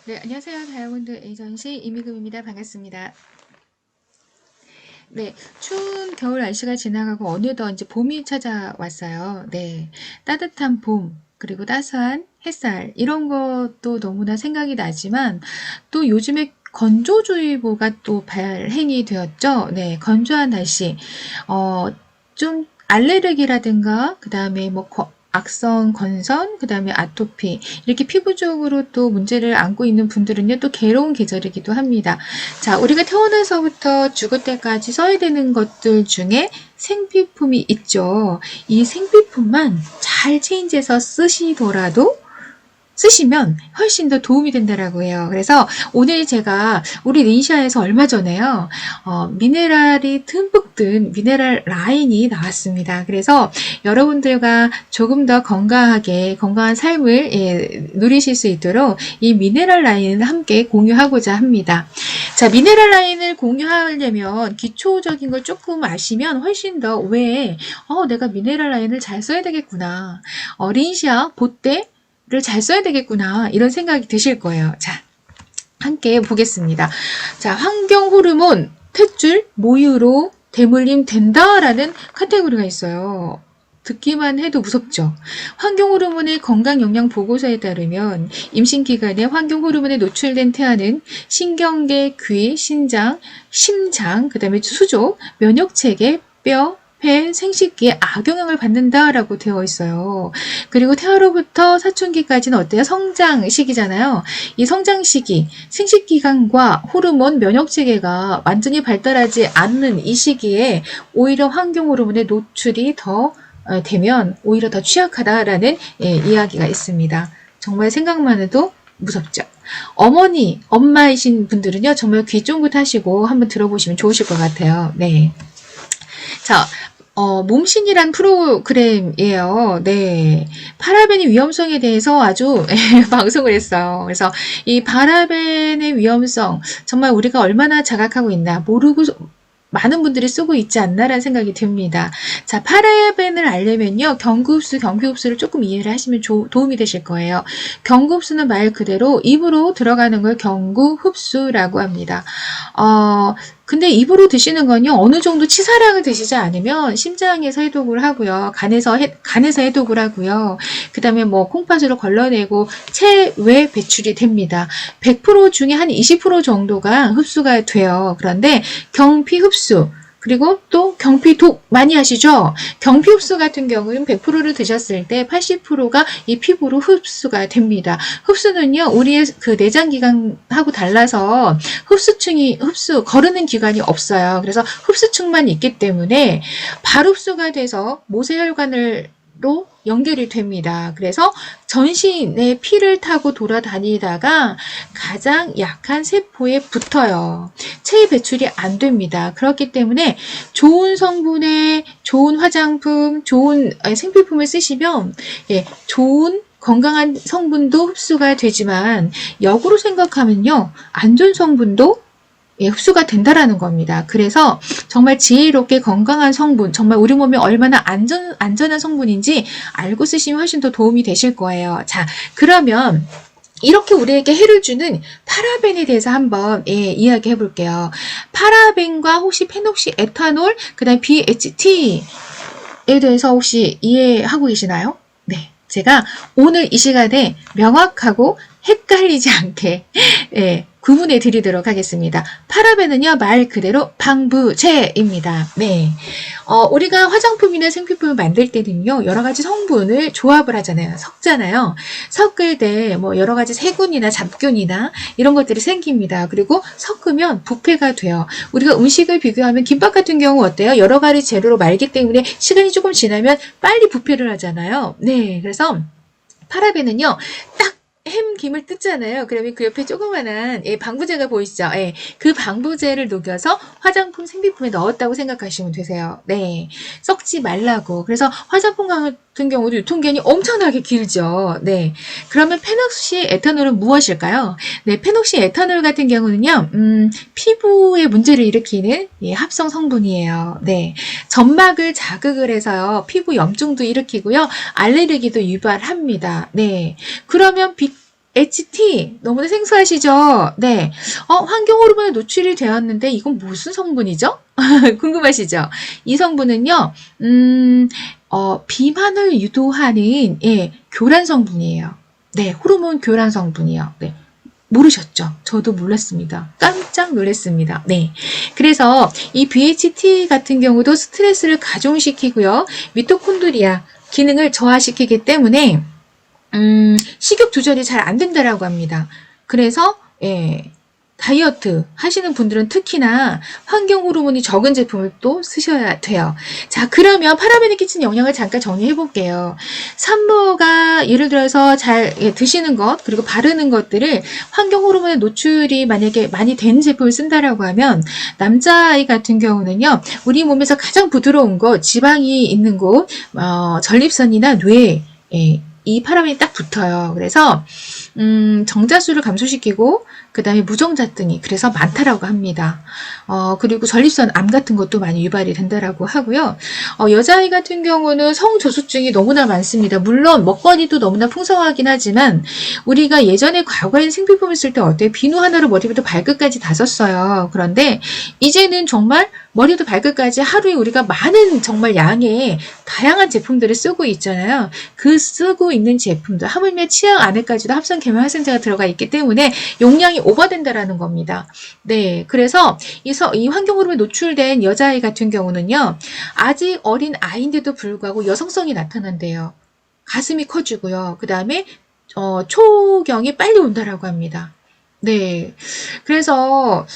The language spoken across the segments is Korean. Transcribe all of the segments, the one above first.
네, 안녕하세요. 다이아몬드 에이전시 이미금입니다. 반갑습니다. 네, 추운 겨울 날씨가 지나가고 어느덧 이제 봄이 찾아왔어요. 네, 따뜻한 봄, 그리고 따스한 햇살, 이런 것도 너무나 생각이 나지만 또 요즘에 건조주의보가 또 발행이 되었죠. 네, 건조한 날씨. 좀 알레르기라든가, 그 다음에 뭐 악성 건선, 그 다음에 아토피, 이렇게 피부 쪽으로 또 문제를 안고 있는 분들은요, 또 괴로운 계절이기도 합니다. 자, 우리가 태어나서부터 죽을 때까지 써야 되는 것들 중에 생필품이 있죠. 이 생필품만 잘 체인지해서 쓰시면 훨씬 더 도움이 된다라고 해요. 그래서 오늘 제가 우리 닌샤에서 얼마 전에요, 미네랄이 듬뿍 든 미네랄 라인이 나왔습니다. 그래서 여러분들과 조금 더 건강한 삶을 누리실 수 있도록 이 미네랄 라인을 함께 공유하고자 합니다. 자, 미네랄 라인을 공유하려면 기초적인 걸 조금 아시면 훨씬 더 내가 미네랄 라인을 잘 써야 되겠구나. 린샤, 보떼, 를 잘 써야 되겠구나 이런 생각이 드실 거예요. 자, 함께 보겠습니다. 자, 환경 호르몬 탯줄 모유로 대물림 된다라는 카테고리가 있어요. 듣기만 해도 무섭죠. 환경 호르몬의 건강 영양 보고서에 따르면 임신 기간에 환경 호르몬에 노출된 태아는 신경계, 귀, 신장, 심장, 그다음에 수족, 면역 체계, 뼈, 폐, 생식기에 악영향을 받는다라고 되어 있어요. 그리고 태아로부터 사춘기까지는 어때요? 성장 시기잖아요. 이 성장 시기, 생식기관과 호르몬, 면역 체계가 완전히 발달하지 않는 이 시기에 오히려 환경 호르몬의 노출이 더 되면 오히려 더 취약하다라는 이야기가 있습니다. 정말 생각만 해도 무섭죠. 엄마이신 분들은요, 정말 귀 쫑긋 하시고 한번 들어보시면 좋으실 것 같아요. 네. 자, 몸신이란 프로그램이에요. 네. 파라벤의 위험성에 대해서 아주 방송을 했어요. 그래서 이 파라벤의 위험성, 정말 우리가 얼마나 자각하고 있나, 모르고 많은 분들이 쓰고 있지 않나라는 생각이 듭니다. 자, 파라벤을 알려면요, 경구흡수를 조금 이해를 하시면 도움이 되실 거예요. 경구흡수는 말 그대로 입으로 들어가는 걸 경구흡수라고 합니다. 근데 입으로 드시는 건요, 어느 정도 치사량을 드시지 않으면 심장에서 해독을 하고요, 간에서 해독을 하고요, 그 다음에 뭐 콩팥으로 걸러내고 체외 배출이 됩니다. 100% 중에 한 20% 정도가 흡수가 돼요. 그런데 경피 흡수, 그리고 또 경피독 많이 하시죠? 경피 흡수 같은 경우는 100%를 드셨을 때 80%가 이 피부로 흡수가 됩니다. 흡수는요, 우리의 그 내장기관하고 달라서 거르는 기관이 없어요. 그래서 흡수층만 있기 때문에 바로 흡수가 돼서 모세혈관으로 연결이 됩니다. 그래서 전신에 피를 타고 돌아다니다가 가장 약한 세포에 붙어요. 체외 배출이 안 됩니다. 그렇기 때문에 좋은 성분의 좋은 화장품, 좋은 생필품을 쓰시면 좋은 건강한 성분도 흡수가 되지만 역으로 생각하면요, 안 좋은 성분도 흡수가 된다라는 겁니다. 그래서 정말 지혜롭게 건강한 성분, 정말 우리 몸에 얼마나 안전한 성분인지 알고 쓰시면 훨씬 더 도움이 되실 거예요. 자, 그러면 이렇게 우리에게 해를 주는 파라벤에 대해서 한번 이야기해 볼게요. 파라벤과 혹시 페녹시 에탄올, 그 다음에 BHT에 대해서 혹시 이해하고 계시나요? 네. 제가 오늘 이 시간에 명확하고 헷갈리지 않게 구분해 드리도록 하겠습니다. 파라벤은요, 말 그대로 방부제입니다. 네. 우리가 화장품이나 생필품을 만들 때는요, 여러 가지 성분을 조합을 하잖아요. 섞잖아요. 섞을 때 뭐 여러 가지 세균이나 잡균이나 이런 것들이 생깁니다. 그리고 섞으면 부패가 돼요. 우리가 음식을 비교하면 김밥 같은 경우 어때요? 여러 가지 재료로 말기 때문에 시간이 조금 지나면 빨리 부패를 하잖아요. 네. 그래서 파라벤은요, 딱 김을 뜯잖아요. 그러면 그 옆에 조그만한 방부제가 보이시죠? 그 방부제를 녹여서 화장품 생필품에 넣었다고 생각하시면 되세요. 네, 썩지 말라고. 그래서 화장품 같은 경우도 유통기한이 엄청나게 길죠. 네, 그러면 페녹시 에탄올은 무엇일까요? 네, 페녹시 에탄올 같은 경우는요, 피부에 문제를 일으키는 합성 성분이에요. 네, 점막을 자극을 해서요, 피부 염증도 일으키고요, 알레르기도 유발합니다. 네, 그러면 HT 너무나 생소하시죠? 네. 환경 호르몬에 노출이 되었는데 이건 무슨 성분이죠? 궁금하시죠? 이 성분은요. 비만을 유도하는 교란 성분이에요. 네, 호르몬 교란 성분이요. 네. 모르셨죠? 저도 몰랐습니다. 깜짝 놀랐습니다. 네. 그래서 이 BHT 같은 경우도 스트레스를 가중시키고요. 미토콘드리아 기능을 저하시키기 때문에 식욕 조절이 잘 안 된다라고 합니다. 그래서 다이어트 하시는 분들은 특히나 환경 호르몬이 적은 제품을 또 쓰셔야 돼요. 자, 그러면 파라벤이 끼치는 영향을 잠깐 정리해 볼게요. 산모가 예를 들어서 잘 드시는 것 그리고 바르는 것들을 환경 호르몬의 노출이 만약에 많이 된 제품을 쓴다라고 하면 남자아이 같은 경우는요. 우리 몸에서 가장 부드러운 곳, 지방이 있는 곳, 전립선이나 뇌 이 파라벤이 딱 붙어요. 그래서 정자수를 감소시키고 그 다음에 무정자증이 그래서 많다라고 합니다. 그리고 전립선 암 같은 것도 많이 유발이 된다라고 하고요. 여자아이 같은 경우는 성조숙증이 너무나 많습니다. 물론 먹거리도 너무나 풍성하긴 하지만 우리가 예전에 과거에 생필품을 쓸 때 어때요? 비누 하나로 머리부터 발끝까지 다 썼어요. 그런데 이제는 정말 머리부터 발끝까지 하루에 우리가 많은 정말 양의 다양한 제품들을 쓰고 있잖아요. 그 쓰고 있는 제품들 하물며 치약 안에까지도 합성 계면 활성제가 들어가 있기 때문에 용량이 오버된다라는 겁니다. 네, 그래서 이 환경 호르몬에 노출된 여자아이 같은 경우는요. 아직 어린 아이인데도 불구하고 여성성이 나타난대요. 가슴이 커지고요. 그 다음에 초경이 빨리 온다라고 합니다. 네. 그래서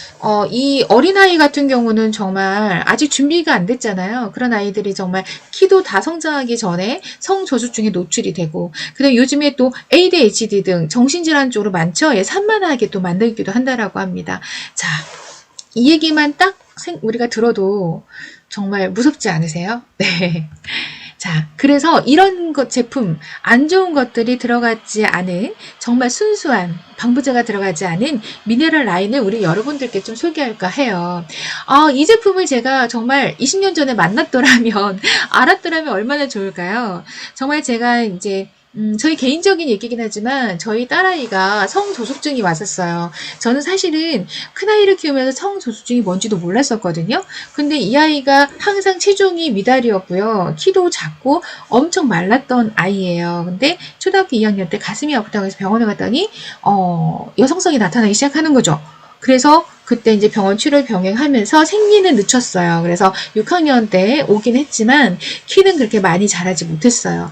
이 어린아이 같은 경우는 정말 아직 준비가 안 됐잖아요. 그런 아이들이 정말 키도 다 성장하기 전에 성저수증에 노출이 되고 그다음에 요즘에 또 ADHD 등 정신질환 쪽으로 많죠. 산만하게 또 만들기도 한다라고 합니다. 자, 이 얘기만 딱 우리가 들어도 정말 무섭지 않으세요? 네. 자, 그래서 이런 것 제품, 안 좋은 것들이 들어가지 않은 정말 순수한 방부제가 들어가지 않은 미네랄 라인을 우리 여러분들께 좀 소개할까 해요. 이 제품을 제가 정말 20년 전에 만났더라면, 알았더라면 얼마나 좋을까요? 정말 제가 이제 저희 개인적인 얘기긴 하지만 저희 딸아이가 성조숙증이 왔었어요. 저는 사실은 큰아이를 키우면서 성조숙증이 뭔지도 몰랐었거든요. 근데 이 아이가 항상 체중이 미달이었고요. 키도 작고 엄청 말랐던 아이예요. 근데 초등학교 2학년 때 가슴이 아프다고 해서 병원에 갔더니 여성성이 나타나기 시작하는 거죠. 그래서 그때 이제 병원 치료를 병행하면서 생리는 늦췄어요. 그래서 6학년 때 오긴 했지만 키는 그렇게 많이 자라지 못했어요.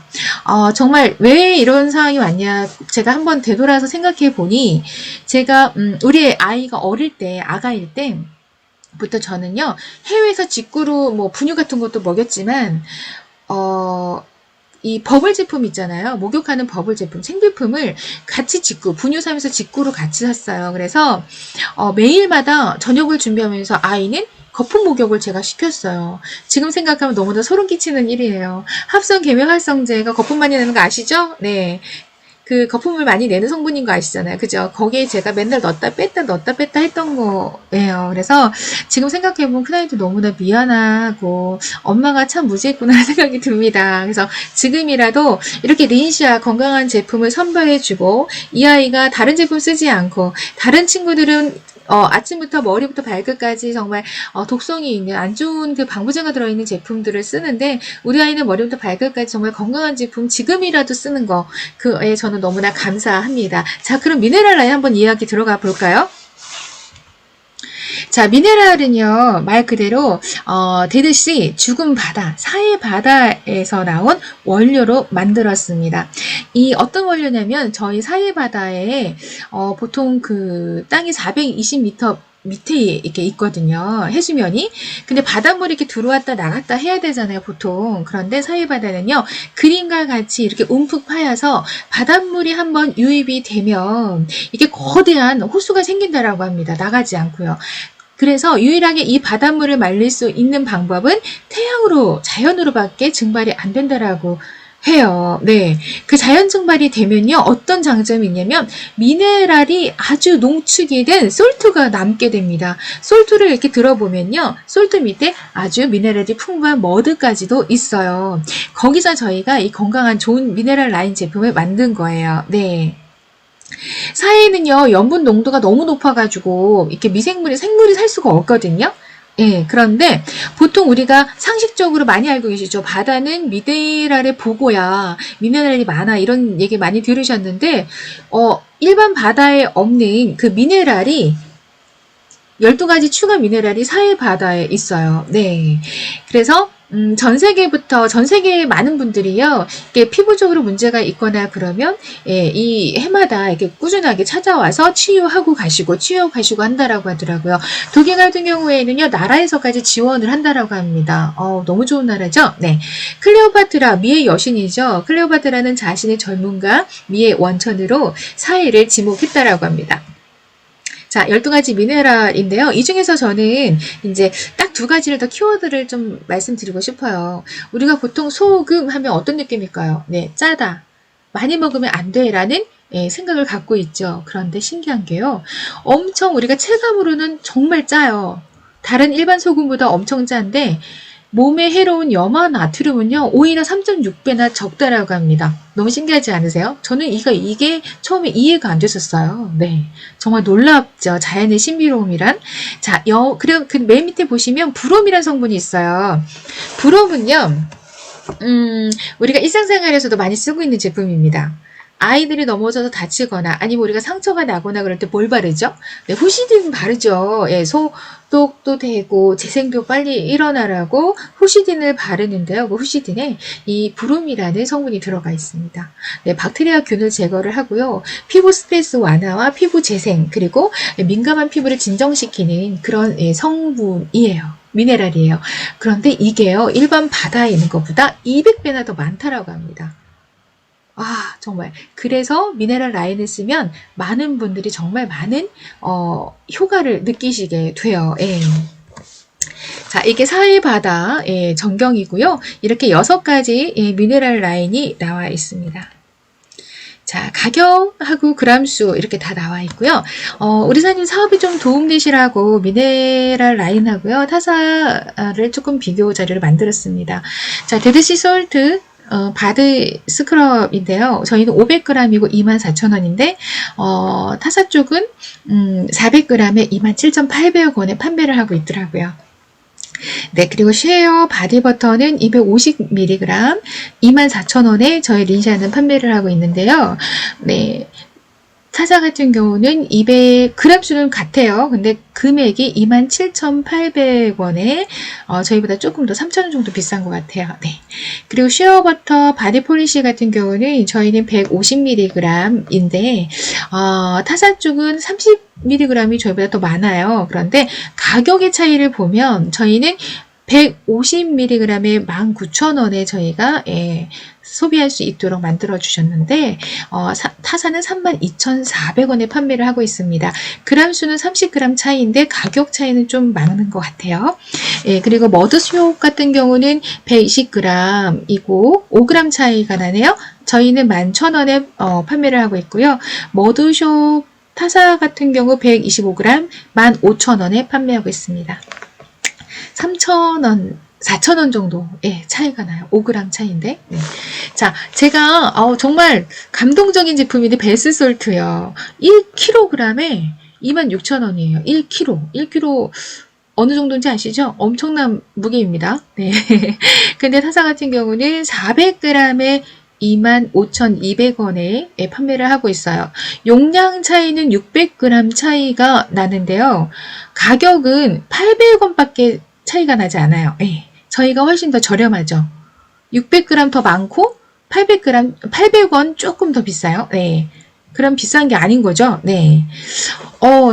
정말 왜 이런 상황이 왔냐 제가 한번 되돌아서 생각해 보니 제가 우리 아이가 어릴 때 아가일 때부터 저는요 해외에서 직구로 뭐 분유 같은 것도 먹였지만 이 버블 제품 있잖아요. 목욕하는 버블 제품, 생필품을 같이 분유 사면서 직구로 같이 샀어요. 그래서 매일마다 저녁을 준비하면서 아이는 거품 목욕을 제가 시켰어요. 지금 생각하면 너무나 소름 끼치는 일이에요. 합성 계면 활성제가 거품 많이 내는 거 아시죠? 네. 그 거품을 많이 내는 성분인 거 아시잖아요. 그죠? 거기에 제가 맨날 넣었다 뺐다 했던 거예요. 그래서 지금 생각해보면 큰아이도 너무나 미안하고 엄마가 참 무지했구나 생각이 듭니다. 그래서 지금이라도 이렇게 린시아 건강한 제품을 선별해주고 이 아이가 다른 제품 쓰지 않고 다른 친구들은 아침부터 머리부터 발끝까지 정말 독성이 있는 안 좋은 그 방부제가 들어있는 제품들을 쓰는데 우리 아이는 머리부터 발끝까지 정말 건강한 제품 지금이라도 쓰는 거 그에 저는 너무나 감사합니다. 자, 그럼 미네랄 라인 한번 이야기 들어가 볼까요? 자, 미네랄은요, 말 그대로, 데드씨, 죽은 바다, 사해 바다에서 나온 원료로 만들었습니다. 이 어떤 원료냐면, 저희 사해 바다에, 보통 그 땅이 420m 밑에 이렇게 있거든요. 해수면이. 근데 바닷물이 이렇게 들어왔다 나갔다 해야 되잖아요, 보통. 그런데 사해바다는요, 그림과 같이 이렇게 움푹 파여서 바닷물이 한번 유입이 되면 이게 거대한 호수가 생긴다라고 합니다. 나가지 않고요. 그래서 유일하게 이 바닷물을 말릴 수 있는 방법은 태양으로, 자연으로밖에 증발이 안 된다라고 해요. 네. 그 자연 증발이 되면요. 어떤 장점이 있냐면 미네랄이 아주 농축이 된 솔트가 남게 됩니다. 솔트를 이렇게 들어보면요. 솔트 밑에 아주 미네랄이 풍부한 머드까지도 있어요. 거기서 저희가 이 건강한 좋은 미네랄 라인 제품을 만든 거예요. 네. 사회는요, 염분 농도가 너무 높아가지고, 이렇게 생물이 살 수가 없거든요. 예, 그런데 보통 우리가 상식적으로 많이 알고 계시죠? 바다는 미네랄의 보고야, 미네랄이 많아, 이런 얘기 많이 들으셨는데, 일반 바다에 없는 그 미네랄이 12가지 추가 미네랄이 사해 바다에 있어요. 네. 그래서 전 세계 많은 분들이요, 이게 피부적으로 문제가 있거나 그러면, 예, 이 해마다 이렇게 꾸준하게 찾아와서 치유하고 가시고 한다라고 하더라고요. 독일 같은 경우에는요, 나라에서까지 지원을 한다라고 합니다. 너무 좋은 나라죠? 네. 클레오파트라, 미의 여신이죠. 클레오파트라는 자신의 젊음과 미의 원천으로 사해를 지목했다라고 합니다. 자, 12가지 미네랄인데요. 이 중에서 저는 이제 딱 2가지를 더 키워드를 좀 말씀드리고 싶어요. 우리가 보통 소금 하면 어떤 느낌일까요? 네, 짜다. 많이 먹으면 안 돼라는 생각을 갖고 있죠. 그런데 신기한 게요. 엄청 우리가 체감으로는 정말 짜요. 다른 일반 소금보다 엄청 짠데 몸에 해로운 염화 나트륨은요, 오히려 3.6배나 적다라고 합니다. 너무 신기하지 않으세요? 저는 이게 처음에 이해가 안 됐었어요. 네. 정말 놀랍죠. 자연의 신비로움이란. 자, 그리고 그 맨 밑에 보시면 브롬이라는 성분이 있어요. 브롬은요, 우리가 일상생활에서도 많이 쓰고 있는 제품입니다. 아이들이 넘어져서 다치거나 아니면 우리가 상처가 나거나 그럴 때 뭘 바르죠? 네, 후시딘 바르죠. 예, 소독도 되고 재생도 빨리 일어나라고 후시딘을 바르는데요. 그 후시딘에 이 브롬이라는 성분이 들어가 있습니다. 네, 박테리아균을 제거를 하고요. 피부 스트레스 완화와 피부 재생, 그리고 민감한 피부를 진정시키는 그런 성분이에요. 미네랄이에요. 그런데 이게요, 일반 바다에 있는 것보다 200배나 더 많다라고 합니다. 아, 정말. 그래서 미네랄 라인을 쓰면 많은 분들이 정말 많은 효과를 느끼시게 돼요. 예. 자, 이게 사해바다 전경이고요. 이렇게 6가지 미네랄 라인이 나와 있습니다. 자, 가격하고 그람수 이렇게 다 나와 있고요. 우리 사장님 사업이 좀 도움되시라고 미네랄 라인하고요. 타사를 조금 비교 자료를 만들었습니다. 자, 데드시 솔트 바드 스크럽인데요. 저희는 500g이고 24,000원인데, 타사 쪽은 400g에 27,800원에 판매를 하고 있더라고요. 네, 그리고 쉐어 바디버터는 250mg 24,000원에 저희 린샤는 판매를 하고 있는데요. 네, 타사 같은 경우는 200g 수는 같아요. 근데 금액이 27,800원에 저희보다 조금 더 3,000원 정도 비싼 것 같아요. 네. 그리고 쉐어버터 바디 폴리시 같은 경우는 저희는 150mg인데 타사 쪽은 30mg이 저희보다 더 많아요. 그런데 가격의 차이를 보면 저희는 150mg에 19,000원에 저희가 소비할 수 있도록 만들어 주셨는데 타사는 32,400원에 판매를 하고 있습니다. 그람 수는 30g 차이인데 가격 차이는 좀 많은 것 같아요. 예, 그리고 머드쇼 같은 경우는 120g이고 5g 차이가 나네요. 저희는 11,000원에 판매를 하고 있고요. 머드쇼 타사 같은 경우 125g 15,000원에 판매하고 있습니다. 3,000원, 4,000원 정도 차이가 나요. 5g 차이인데. 네. 자, 제가 정말 감동적인 제품인데 베스솔트요. 1kg에 26,000원이에요. 1kg 어느 정도인지 아시죠? 엄청난 무게입니다. 네. 근데 타사 같은 경우는 400g에 25,200원에 판매를 하고 있어요. 용량 차이는 600g 차이가 나는데요. 가격은 800원밖에 차이가 나지 않아요. 네. 저희가 훨씬 더 저렴하죠. 600g 더 많고 800원 조금 더 비싸요. 네. 그럼 비싼 게 아닌 거죠. 네.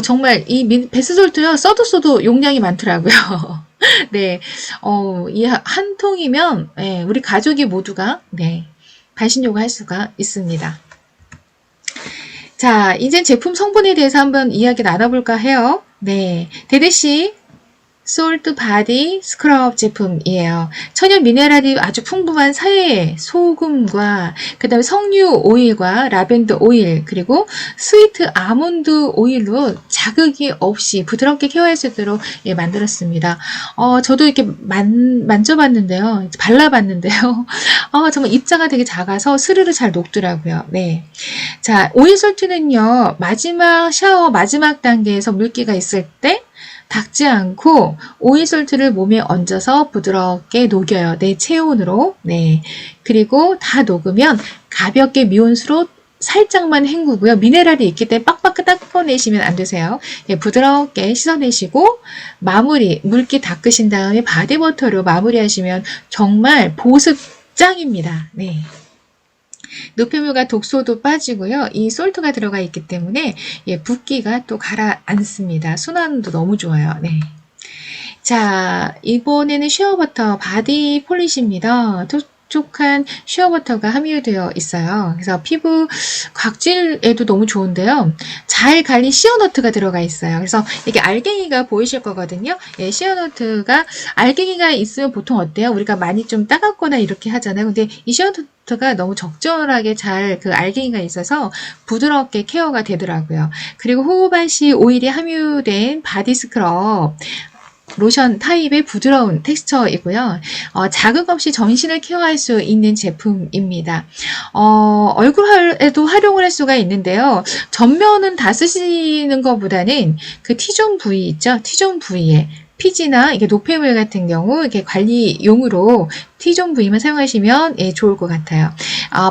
정말 이 베스솔트요. 써도 용량이 많더라고요. 네. 이 한 통이면 우리 가족이 모두가 반신욕을 할 수가 있습니다. 자, 이제 제품 성분에 대해서 한번 이야기 나눠볼까 해요. 네. 데데씨. 솔트 바디 스크럽 제품이에요. 천연 미네랄이 아주 풍부한 사해 소금과 그 다음에 석류 오일과 라벤더 오일 그리고 스위트 아몬드 오일로 자극이 없이 부드럽게 케어할 수 있도록 예, 만들었습니다. 저도 이렇게 만져봤는데요. 발라봤는데요. 정말 입자가 되게 작아서 스르르 잘 녹더라고요. 네. 자, 오일 솔트는요. 마지막 샤워 마지막 단계에서 물기가 있을 때 닦지 않고 오일솔트를 몸에 얹어서 부드럽게 녹여요. 내 체온으로. 네. 그리고 다 녹으면 가볍게 미온수로 살짝만 헹구고요. 미네랄이 있기 때문에 빡빡 닦아내시면 안 되세요. 네, 부드럽게 씻어내시고 마무리 물기 닦으신 다음에 바디버터로 마무리하시면 정말 보습 짱입니다. 네. 노폐물과 독소도 빠지고요. 이 솔트가 들어가 있기 때문에 예, 붓기가 또 가라앉습니다. 순환도 너무 좋아요. 네. 자, 이번에는 쉐어버터 바디 폴리시입니다. 촉촉한 쉐어버터가 함유되어 있어요. 그래서 피부 각질에도 너무 좋은데요. 잘 갈린 시어너트가 들어가 있어요. 그래서 이게 알갱이가 보이실 거거든요. 예, 시어너트가 알갱이가 있으면 보통 어때요? 우리가 많이 좀 따갑거나 이렇게 하잖아요. 근데 이 시어너트가 너무 적절하게 잘 그 알갱이가 있어서 부드럽게 케어가 되더라고요. 그리고 호호바시 오일이 함유된 바디 스크럽 로션 타입의 부드러운 텍스처이고요. 자극 없이 전신을 케어할 수 있는 제품입니다. 얼굴에도 활용을 할 수가 있는데요. 전면은 다 쓰시는 것보다는 그 T존 부위 있죠? T존 부위에 피지나 이게 노폐물 같은 경우 이렇게 관리용으로 T존 부위만 사용하시면 예, 좋을 것 같아요.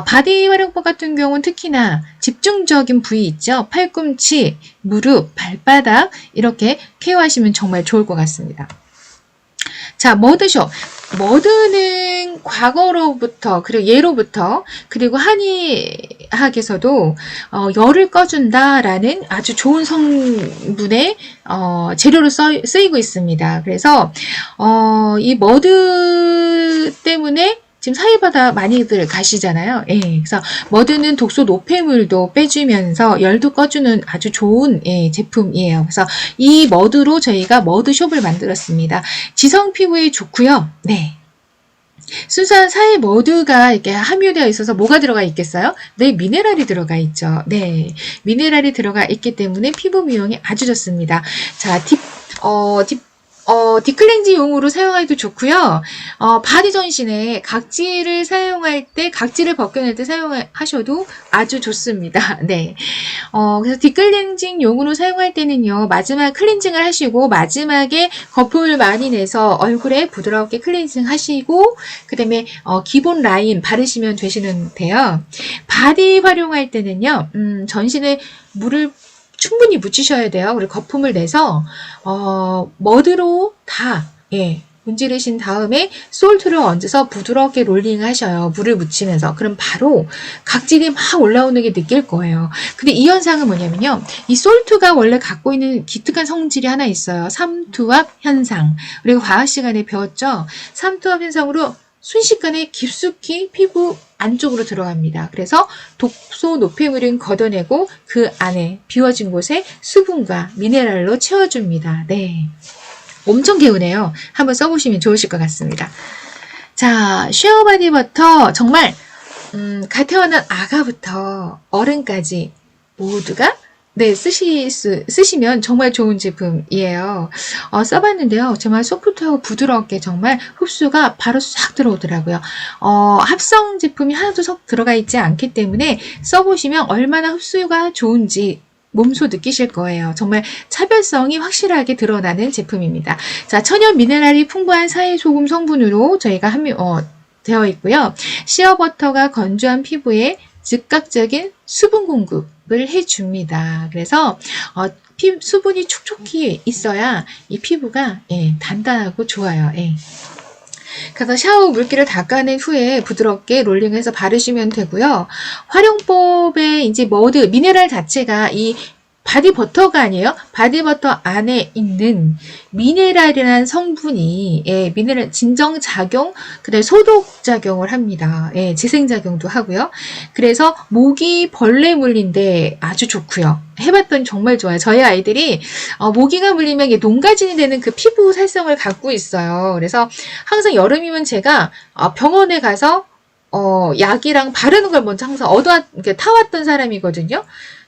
바디 활용법 같은 경우는 특히나 집중적인 부위 있죠. 팔꿈치, 무릎, 발바닥 이렇게 케어하시면 정말 좋을 것 같습니다. 자, 머드숍. 머드는 과거로부터 그리고 예로부터 그리고 한의학에서도 열을 꺼준다라는 아주 좋은 성분의 재료로 쓰이고 있습니다. 그래서 이 머드 때문에 지금 사이바다 많이들 가시잖아요. 예, 그래서 머드는 독소 노폐물도 빼주면서 열도 꺼주는 아주 좋은 예, 제품이에요. 그래서 이 머드로 저희가 머드숍을 만들었습니다. 지성 피부에 좋고요. 네. 순수한 사해 머드가 이렇게 함유되어 있어서 뭐가 들어가 있겠어요? 네, 미네랄이 들어가 있죠. 네, 미네랄이 들어가 있기 때문에 피부 미용이 아주 좋습니다. 자, 딥클렌징용으로 사용하기도 좋고요. 바디 전신에 각질을 사용할 때, 각질을 벗겨낼 때 사용하셔도 아주 좋습니다. 네. 그래서 딥클렌징용으로 사용할 때는요, 마지막 클렌징을 하시고, 마지막에 거품을 많이 내서 얼굴에 부드럽게 클렌징 하시고, 그 다음에, 기본 라인 바르시면 되시는데요. 바디 활용할 때는요, 전신에 물을 충분히 묻히셔야 돼요. 그리고 거품을 내서 머드로 다 예, 문지르신 다음에 솔트를 얹어서 부드럽게 롤링 하셔요. 물을 묻히면서. 그럼 바로 각질이 막 올라오는 게 느낄 거예요. 근데 이 현상은 뭐냐면요. 이 솔트가 원래 갖고 있는 기특한 성질이 하나 있어요. 삼투압 현상. 그리고 과학 시간에 배웠죠. 삼투압 현상으로 순식간에 깊숙이 피부 안쪽으로 들어갑니다. 그래서 독소 노폐물은 걷어내고 그 안에 비워진 곳에 수분과 미네랄로 채워줍니다. 네, 엄청 개운해요. 한번 써보시면 좋으실 것 같습니다. 자, 쉐어 바디버터 정말 갓 태어난 아가부터 어른까지 모두가 네, 쓰시면 정말 좋은 제품이에요. 써봤는데요. 정말 소프트하고 부드럽게 정말 흡수가 바로 싹 들어오더라고요. 합성 제품이 하나도 섞 들어가 있지 않기 때문에 써보시면 얼마나 흡수가 좋은지 몸소 느끼실 거예요. 정말 차별성이 확실하게 드러나는 제품입니다. 자, 천연 미네랄이 풍부한 사해소금 성분으로 저희가 되어 있고요. 시어버터가 건조한 피부에 즉각적인 수분 공급을 해줍니다. 그래서 수분이 촉촉히 있어야 이 피부가 예, 단단하고 좋아요. 예. 그래서 샤워 물기를 닦아낸 후에 부드럽게 롤링해서 바르시면 되고요. 활용법에 이제 머드 미네랄 자체가 이 바디버터가 아니에요. 바디버터 안에 있는 미네랄이라는 성분이 미네랄 진정작용, 그다음에 소독작용을 합니다. 재생작용도 하고요. 그래서 모기 벌레 물린데 아주 좋고요. 해봤더니 정말 좋아요. 저희 아이들이 모기가 물리면 농가진이 되는 그 피부 살성을 갖고 있어요. 그래서 항상 여름이면 제가 병원에 가서 약이랑 바르는 걸 먼저 항상 타왔던 사람이거든요.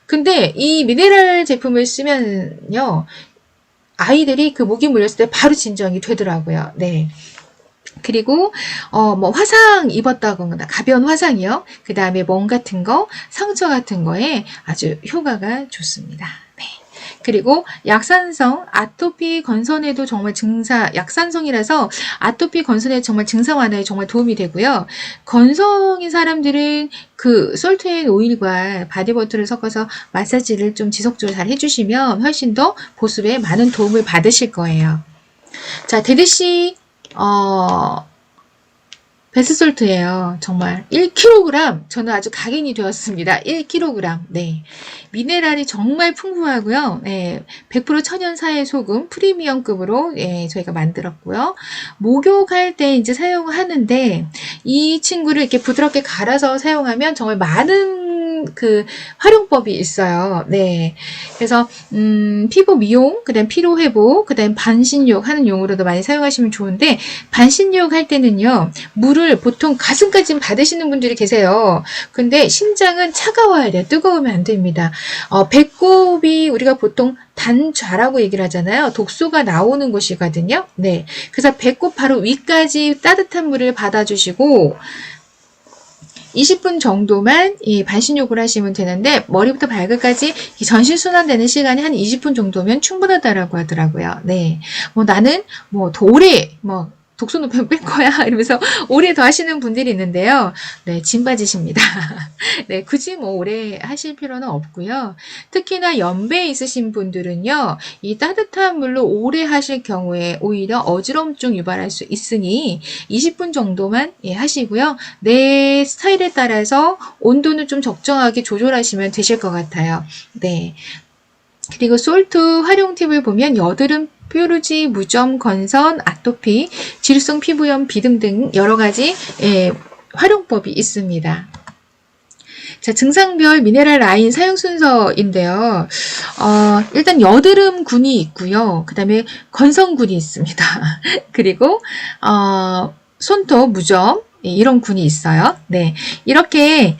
근데 이 미네랄 제품을 쓰면요, 아이들이 그 모기 물렸을 때 바로 진정이 되더라고요. 네. 그리고 뭐 화상 입었다거나 가벼운 화상이요. 그 다음에 멍 같은 거, 상처 같은 거에 아주 효과가 좋습니다. 네. 그리고 약산성, 아토피 건선에도 정말 약산성이라서 아토피 건선에 정말 증상 완화에 정말 도움이 되고요. 건성인 사람들은 그 솔트앤 오일과 바디버터를 섞어서 마사지를 좀 지속적으로 잘 해주시면 훨씬 더 보습에 많은 도움을 받으실 거예요. 자, 데드씨, 베스솔트예요. 정말 1kg, 저는 아주 각인이 되었습니다. 1kg. 네. 미네랄이 정말 풍부하고요. 100% 천연 사해 소금 프리미엄급으로 저희가 만들었고요. 목욕할 때 이제 사용하는데 이 친구를 이렇게 부드럽게 갈아서 사용하면 정말 많은 그 활용법이 있어요. 네. 그래서 피부 미용, 그다음 피로 회복, 그다음 반신욕 하는 용으로도 많이 사용하시면 좋은데, 반신욕 할 때는요, 물을 보통 가슴까지 받으시는 분들이 계세요. 근데 심장은 차가워야 돼요. 뜨거우면 안 됩니다. 배꼽이 우리가 보통 단좌라고 얘기를 하잖아요. 독소가 나오는 곳이거든요. 네. 그래서 배꼽 바로 위까지 따뜻한 물을 받아주시고 20분 정도만 반신욕을 하시면 되는데, 머리부터 발끝까지 전신 순환되는 시간이 한 20분 정도면 충분하다라고 하더라고요. 네. 나는 더 오래 독소 높이면 뺄 거야 이러면서 오래 더 하시는 분들이 있는데요. 네, 짐 빠지십니다. 네, 굳이 오래 하실 필요는 없고요. 특히나 연배 있으신 분들은요, 이 따뜻한 물로 오래 하실 경우에 오히려 어지럼증 유발할 수 있으니 20분 정도만 하시고요. 내 스타일에 따라서 온도는 좀 적정하게 조절하시면 되실 것 같아요. 네. 그리고 솔트 활용 팁을 보면 여드름, 뾰루지, 무좀, 건선, 아토피, 질성 피부염, 비등 등 여러 가지 활용법이 있습니다. 자, 증상별 미네랄 라인 사용 순서인데요. 일단 여드름군이 있고요. 그 다음에 건선군이 있습니다. 그리고 손톱, 무좀 이런 군이 있어요. 네, 이렇게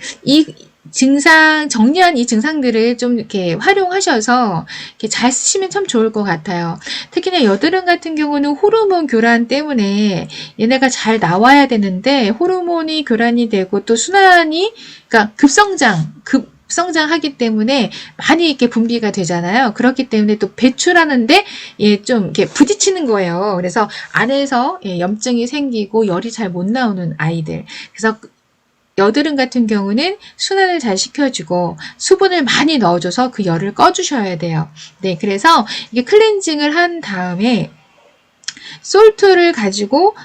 정리한 이 증상들을 좀 이렇게 활용하셔서 이렇게 잘 쓰시면 참 좋을 것 같아요. 특히나 여드름 같은 경우는 호르몬 교란 때문에 얘네가 잘 나와야 되는데, 호르몬이 교란이 되고 또 순환이, 그러니까 급성장하기 때문에 많이 이렇게 분비가 되잖아요. 그렇기 때문에 또 배출하는데 좀 이렇게 부딪히는 거예요. 그래서 안에서 염증이 생기고 열이 잘 못 나오는 아이들. 그래서 여드름 같은 경우는 순환을 잘 시켜주고 수분을 많이 넣어줘서 그 열을 꺼주셔야 돼요. 네, 그래서 이게 클렌징을 한 다음에 솔트를 가지고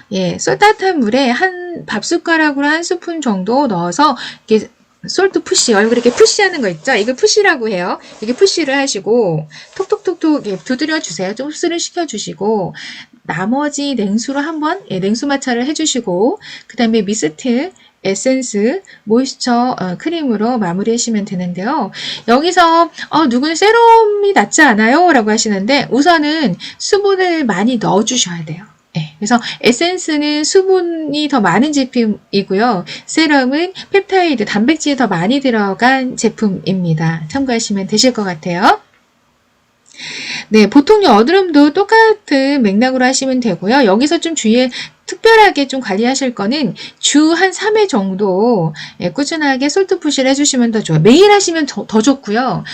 따뜻한 물에 한 밥숟가락으로 한 스푼 정도 넣어서 이렇게 솔트 푸시, 얼굴에 이렇게 푸시하는 거 있죠? 이걸 푸시라고 해요. 이게 푸시를 하시고 톡톡톡톡 두드려 주세요. 좀 흡수를 시켜주시고, 나머지 냉수로 한번 냉수 마찰을 해주시고, 그 다음에 미스트, 에센스, 모이스처 크림으로 마무리하시면 되는데요. 여기서 누구는 세럼이 낫지 않아요? 라고 하시는데, 우선은 수분을 많이 넣어주셔야 돼요. 네, 그래서 에센스는 수분이 더 많은 제품이고요. 세럼은 펩타이드, 단백질이 더 많이 들어간 제품입니다. 참고하시면 되실 것 같아요. 네, 보통 여드름도 똑같은 맥락으로 하시면 되고요. 여기서 좀 특별하게 좀 관리하실 거는 주 한 3회 정도 꾸준하게 솔트 푸시를 해주시면 더 좋아요. 매일 하시면 더 좋고요.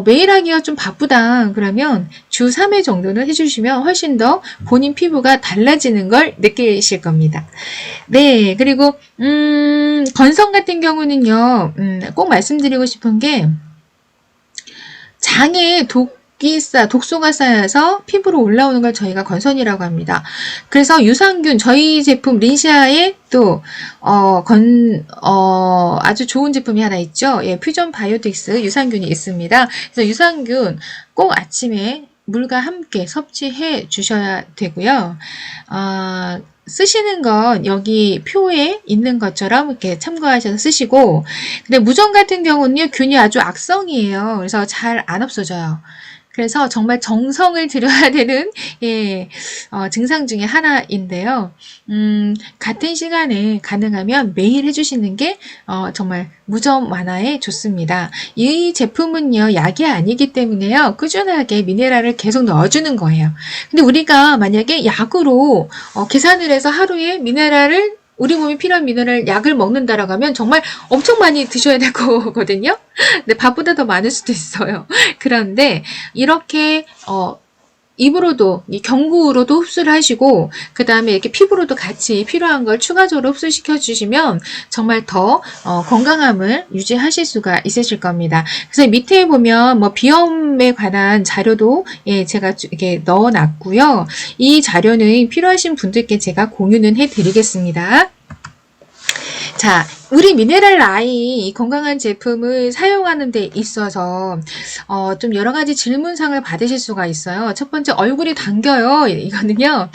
매일 하기가 좀 바쁘다 그러면 주 3회 정도는 해주시면 훨씬 더 본인 피부가 달라지는 걸 느끼실 겁니다. 네, 그리고 건성 같은 경우는요, 꼭 말씀드리고 싶은 게 장에 독소가 쌓여서 피부로 올라오는 걸 저희가 건선이라고 합니다. 그래서 유산균, 저희 제품 린시아에 또 아주 좋은 제품이 하나 있죠. 예, 퓨전 바이오틱스 유산균이 있습니다. 그래서 유산균 꼭 아침에 물과 함께 섭취해 주셔야 되고요. 쓰시는 건 여기 표에 있는 것처럼 이렇게 참고하셔서 쓰시고, 근데 무정 같은 경우는요, 균이 아주 악성이에요. 그래서 잘 안 없어져요. 그래서 정말 정성을 들여야 되는 증상 중에 하나인데요. 같은 시간에 가능하면 매일 해주시는 게 정말 무좀 완화에 좋습니다. 이 제품은요, 약이 아니기 때문에요, 꾸준하게 미네랄을 계속 넣어주는 거예요. 근데 우리가 만약에 약으로 계산을 해서 하루에 미네랄을 우리 몸이 필요한 미네랄 약을 먹는다라고 하면 정말 엄청 많이 드셔야 될 거거든요. 근데 밥보다 더 많을 수도 있어요. 그런데 이렇게 입으로도, 이 경구로도 흡수를 하시고, 그 다음에 이렇게 피부로도 같이 필요한 걸 추가적으로 흡수시켜 주시면 정말 더 건강함을 유지하실 수가 있으실 겁니다. 그래서 밑에 보면 뭐 비염에 관한 자료도 제가 이렇게 넣어 놨고요. 이 자료는 필요하신 분들께 제가 공유는 해 드리겠습니다. 자, 우리 미네랄 라인 이 건강한 제품을 사용하는 데 있어서 좀 여러 가지 질문상을 받으실 수가 있어요. 첫 번째, 얼굴이 당겨요. 이거는요.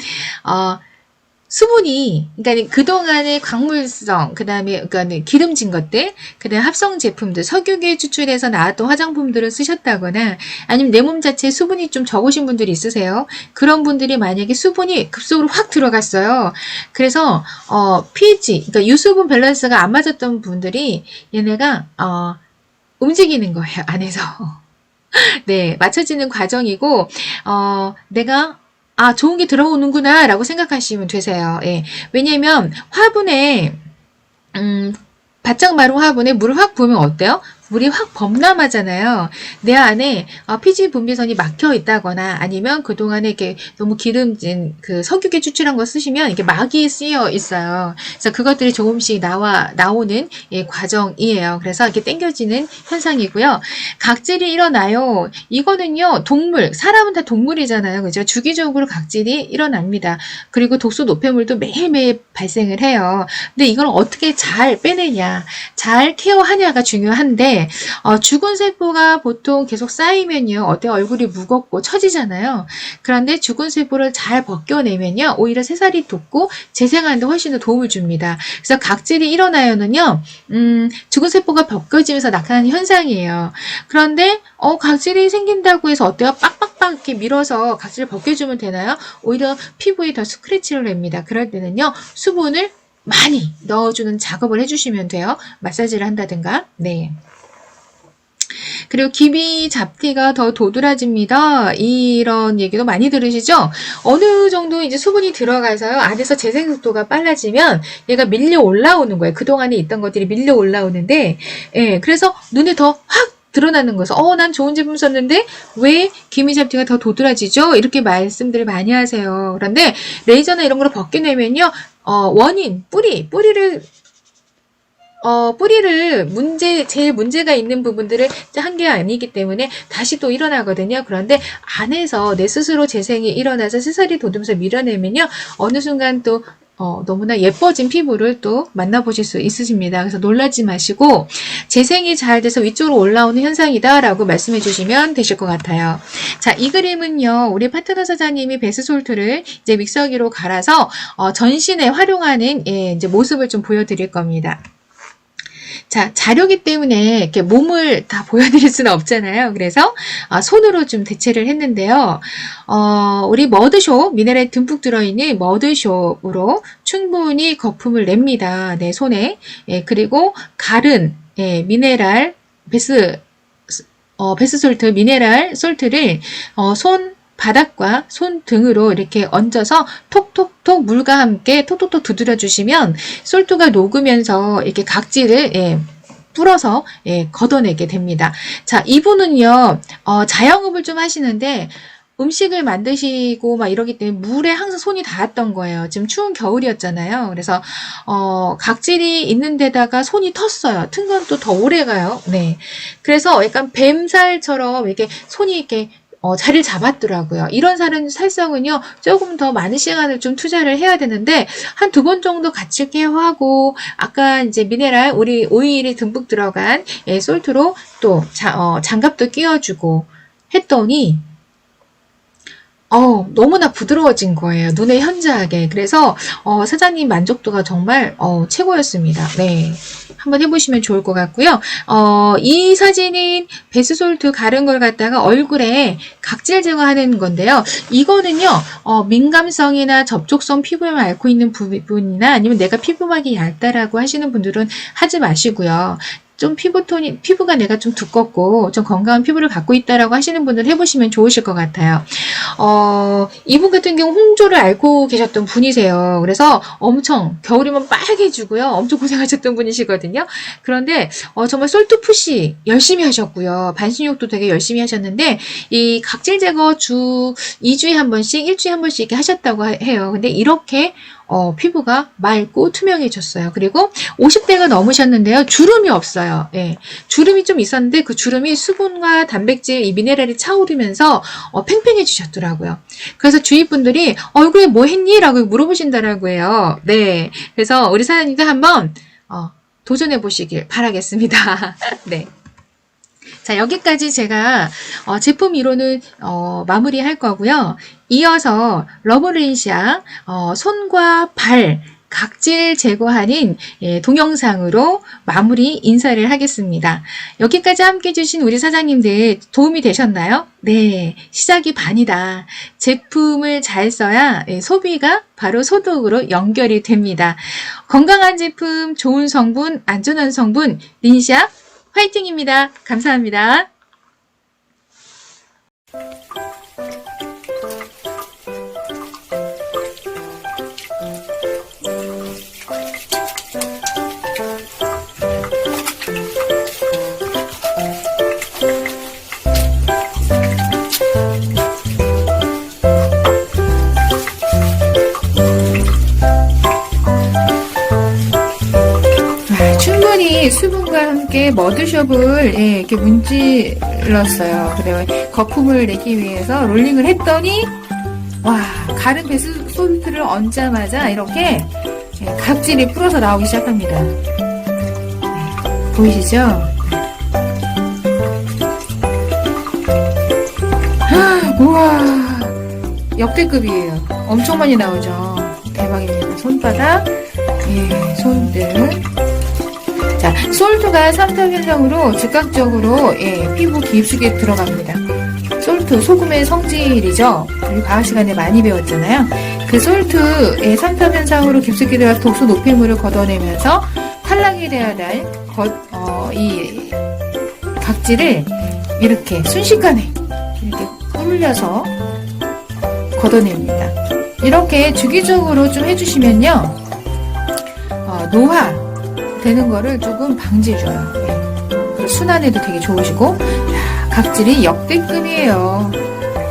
수분이, 그러니까 그동안의 광물성, 그 다음에 그러니까 기름진 것들, 그 다음에 합성 제품들, 석유계 추출해서 나왔던 화장품들을 쓰셨다거나 아니면 내 몸 자체에 수분이 좀 적으신 분들이 있으세요. 그런 분들이 만약에 수분이 급속으로 확 들어갔어요. 그래서 pH, 그러니까 유수분 밸런스가 안 맞았던 분들이 얘네가 움직이는 거예요, 안에서. 네, 맞춰지는 과정이고 내가 좋은 게 들어오는구나 라고 생각하시면 되세요. 예. 왜냐면 화분에 바짝 마른 화분에 물을 확 부으면 어때요? 물이 확 범람하잖아요. 내 안에 피지 분비선이 막혀 있다거나 아니면 그동안에 이렇게 너무 기름진 그 석유계 추출한 거 쓰시면 이게 막이 쓰여 있어요. 그래서 그것들이 조금씩 나오는 과정이에요. 그래서 이렇게 당겨지는 현상이고요. 각질이 일어나요. 이거는요, 사람은 다 동물이잖아요. 그죠? 주기적으로 각질이 일어납니다. 그리고 독소 노폐물도 매일매일 발생을 해요. 근데 이걸 어떻게 잘 빼내냐, 잘 케어하냐가 중요한데, 죽은 세포가 보통 계속 쌓이면요, 어때? 얼굴이 무겁고 처지잖아요. 그런데 죽은 세포를 잘 벗겨내면요, 오히려 새살이 돋고 재생하는 데 훨씬 더 도움을 줍니다. 그래서 각질이 일어나요는요, 죽은 세포가 벗겨지면서 나타나는 현상이에요. 그런데 각질이 생긴다고 해서 어때요? 빡빡빡 이렇게 밀어서 각질을 벗겨주면 되나요? 오히려 피부에 더 스크래치를 냅니다. 그럴 때는요, 수분을 많이 넣어주는 작업을 해주시면 돼요. 마사지를 한다든가. 네. 그리고 기미 잡티가 더 도드라집니다. 이런 얘기도 많이 들으시죠? 어느 정도 이제 수분이 들어가서요, 안에서 재생 속도가 빨라지면 얘가 밀려 올라오는 거예요. 그동안에 있던 것들이 밀려 올라오는데, 그래서 눈에 더 확 드러나는 거죠. 난 좋은 제품 썼는데 왜 기미 잡티가 더 도드라지죠? 이렇게 말씀들을 많이 하세요. 그런데 레이저나 이런 걸 벗겨내면요, 원인, 뿌리를 제일 문제가 있는 부분들을 한 게 아니기 때문에 다시 또 일어나거든요. 그런데 안에서 내 스스로 재생이 일어나서 새살이 돋으면서 밀어내면요, 어느 순간 또 너무나 예뻐진 피부를 또 만나보실 수 있으십니다. 그래서 놀라지 마시고 재생이 잘 돼서 위쪽으로 올라오는 현상이다 라고 말씀해 주시면 되실 것 같아요. 자, 이 그림은요, 우리 파트너 사장님이 베스솔트를 이제 믹서기로 갈아서 전신에 활용하는 이제 모습을 좀 보여드릴 겁니다. 자, 자료기 때문에 이렇게 몸을 다 보여드릴 수는 없잖아요. 그래서 손으로 좀 대체를 했는데요. 우리 머드숍, 미네랄 듬뿍 들어있는 머드숍으로 충분히 거품을 냅니다. 네, 손에. 그리고 갈은 미네랄 베스솔트, 미네랄 솔트를 손 바닥과 손등으로 이렇게 얹어서 톡톡톡 물과 함께 톡톡톡 두드려 주시면 솔트가 녹으면서 이렇게 각질을 불어서 걷어내게 됩니다. 자, 이분은요, 자영업을 좀 하시는데 음식을 만드시고 막 이러기 때문에 물에 항상 손이 닿았던 거예요. 지금 추운 겨울이었잖아요. 그래서 각질이 있는 데다가 손이 텄어요. 튼 건 또 더 오래 가요. 네. 그래서 약간 뱀살처럼 이렇게 손이 이렇게 자리를 잡았더라고요. 이런 살성은요, 조금 더 많은 시간을 좀 투자를 해야 되는데, 한 2번 정도 같이 케어하고, 아까 이제 미네랄, 우리 오일이 듬뿍 들어간, 솔트로 또, 장갑도 끼워주고 했더니, 너무나 부드러워진 거예요. 눈에 현저하게. 그래서 사장님 만족도가 정말 최고였습니다. 네. 한번 해보시면 좋을 것 같고요. 이 사진은 베스솔트 가른 걸 갖다가 얼굴에 각질 제거하는 건데요. 이거는요, 민감성이나 접촉성 피부염을 앓고 있는 부분이나 아니면 내가 피부막이 얇다라고 하시는 분들은 하지 마시고요. 좀 피부가 내가 좀 두껍고 좀 건강한 피부를 갖고 있다라고 하시는 분들 해보시면 좋으실 것 같아요. 이분 같은 경우 홍조를 앓고 계셨던 분이세요. 그래서 엄청 겨울이면 빨개지고요. 엄청 고생하셨던 분이시거든요. 그런데 정말 솔트푸시 열심히 하셨고요. 반신욕도 되게 열심히 하셨는데 이 각질 제거 주 2주에 한 번씩, 1주에 한 번씩 이렇게 하셨다고 해요. 근데 이렇게 피부가 맑고 투명해졌어요. 그리고 50대가 넘으셨는데요. 주름이 없어요. 예. 주름이 좀 있었는데 그 주름이 수분과 단백질, 이 미네랄이 차오르면서 팽팽해지셨더라고요. 그래서 주위 분들이 얼굴에 뭐 했니? 라고 물어보신다라고 해요. 네. 그래서 우리 사장님도 한번 도전해 보시길 바라겠습니다. 네. 자, 여기까지 제가 제품 이론은 마무리할 거고요. 이어서 러브린시아 손과 발 각질 제거하는 동영상으로 마무리 인사를 하겠습니다. 여기까지 함께 해주신 우리 사장님들 도움이 되셨나요? 네, 시작이 반이다. 제품을 잘 써야 소비가 바로 소득으로 연결이 됩니다. 건강한 제품, 좋은 성분, 안전한 성분, 린시아 화이팅입니다. 감사합니다. 충분히 수분과 함께 머드숍을 이렇게 문질렀어요. 그리고 거품을 내기 위해서 롤링을 했더니 와, 가른 베스솔트를 얹자마자 이렇게 각질이 풀어서 나오기 시작합니다. 보이시죠? 우와, 역대급이에요. 엄청 많이 나오죠. 대박입니다. 손바닥, 손등. 자, 솔트가 삼탑 현상으로 즉각적으로 피부 깊숙이 들어갑니다. 솔트, 소금의 성질이죠. 우리 과학 시간에 많이 배웠잖아요. 그 솔트의 삼탑 현상으로 깊숙이 들어가서 독소 노폐물을 걷어내면서 탈락이 되어야 될 이 각질을 이렇게 순식간에 이렇게 꿀려서 걷어냅니다. 이렇게 주기적으로 좀 해주시면요, 노화 되는 거를 조금 방지해줘요. 그리고 순환에도 되게 좋으시고, 각질이 역대급이에요.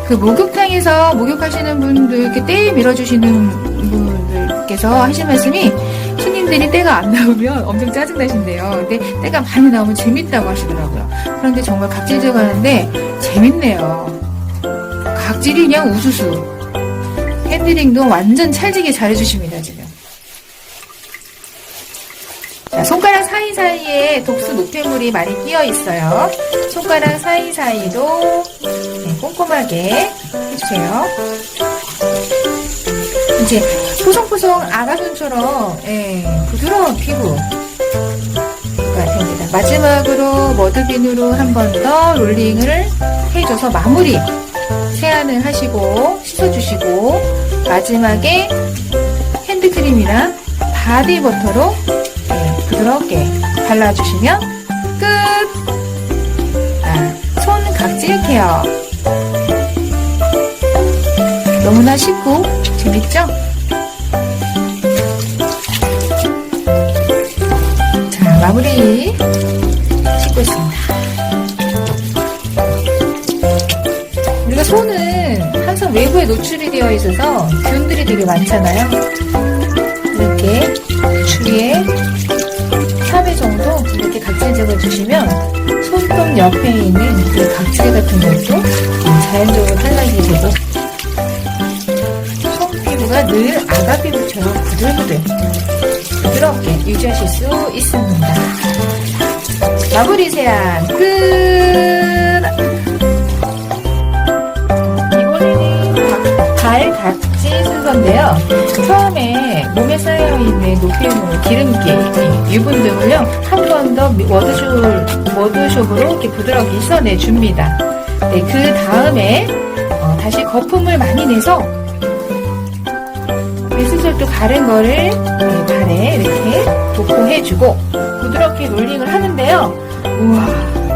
그 목욕탕에서 목욕하시는 분들, 이렇게 때 밀어주시는 분들께서 하신 말씀이, 손님들이 때가 안 나오면 엄청 짜증나신대요. 근데 때가 많이 나오면 재밌다고 하시더라고요. 그런데 정말 각질 제거하는데 재밌네요. 각질이 그냥 우수수. 핸들링도 완전 찰지게 잘해주십니다, 지금. 자, 손가락 사이사이에 독소 노폐물이 많이 끼어 있어요. 손가락 사이사이도 꼼꼼하게 해주세요. 이제 포송포송 아가손처럼 부드러운 피부가 됩니다. 마지막으로 머드빈으로 한 번 더 롤링을 해줘서 마무리 세안을 하시고 씻어주시고, 마지막에 핸드크림이랑 바디버터로 부드럽게 발라주시면 끝! 손 각질 케어. 너무나 쉽고 재밌죠? 자, 마무리 씻고 있습니다. 우리가 손은 항상 외부에 노출이 되어 있어서 균들이 되게 많잖아요. 이렇게 주위에 3회 정도 이렇게 각질 제거해 주시면 손톱 옆에 있는 그 각질 같은 것도 자연적으로 탈락이 되고 손 피부가 늘 아가 피부처럼 부들부들하게 유지하실 수 있습니다. 마무리 세안 끝! 이번에는 발 각질 순서인데요. 처음에 몸에 쌓여있는 노폐물, 기름기, 유분 등을요 한 번 더 워드숍으로 이렇게 부드럽게 씻어내줍니다. 네, 그 다음에 다시 거품을 많이 내서 배수솔도 가른 거를 발에 이렇게 도포해주고 부드럽게 롤링을 하는데요. 우와,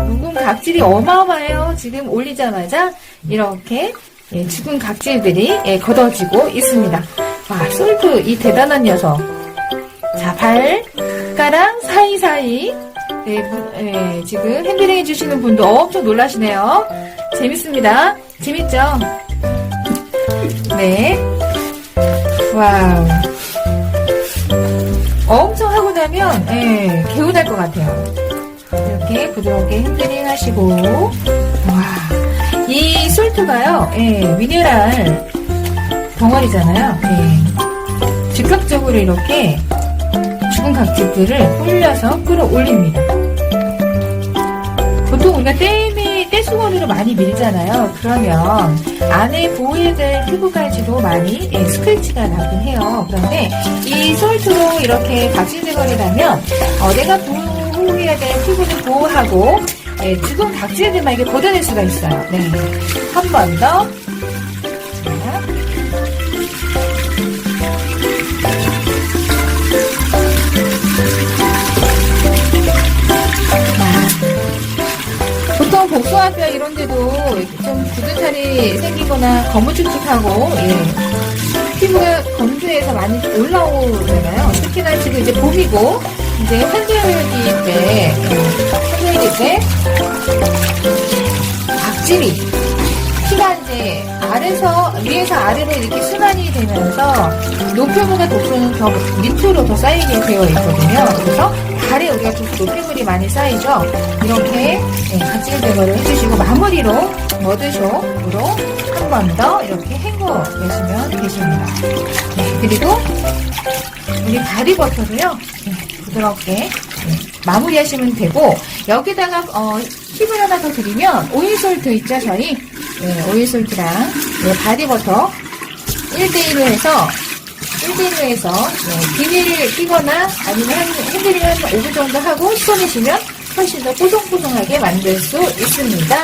묵은 각질이 어마어마해요. 지금 올리자마자 이렇게 죽은 각질들이 걷어지고 있습니다. 와, 솔트 이 대단한 녀석. 자, 발가락 사이사이 지금 핸들링 해주시는 분도 엄청 놀라시네요. 재밌습니다. 재밌죠? 네. 와우. 엄청 하고 나면 개운할 것 같아요. 이렇게 부드럽게 핸들링 하시고, 와, 이 솔트가요, 미네랄 덩어리잖아요. 즉각적으로 이렇게 죽은 각질들을 홀려서 끌어올립니다. 보통 우리가 떼수건으로 많이 밀잖아요. 그러면 안에 보호해야 될 피부까지도 많이 스크래치가 나긴 해요. 그런데 이 솔트로 이렇게 각질 제거를 하면 내가 보호해야 될 피부를 보호하고 죽은 각질들만 이렇게 걷어낼 수가 있어요. 네, 한 번 더. 보통 복숭아뼈 이런 데도 좀 굳은 살이 생기거나 거무쭉쭉하고 피부가 건조해서 많이 올라오잖아요. 특히나 지금 이제 봄이고 이제 환절기 때 각질이 피가 이제 위에서 아래로 이렇게 순환이 되면서 노폐물과 독소는 더 밑으로 더 쌓이게 되어 있거든요. 그래서 발에 우리가 노폐물이 많이 쌓이죠. 이렇게 각질 제거를 해주시고 마무리로 워드숍으로 한 번 더 이렇게 헹궈 내시면 되십니다. 그리고 우리 바디버터도요 부드럽게 마무리하시면 되고 여기다가 팁을 하나 더 드리면 오일솔트 있죠 저희 오일솔트랑 바디버터 1대1로 해서 비닐을 끼거나 아니면 핸들링을 한 5분 정도 하고 씻어내시면 훨씬 더 뽀송뽀송하게 만들 수 있습니다.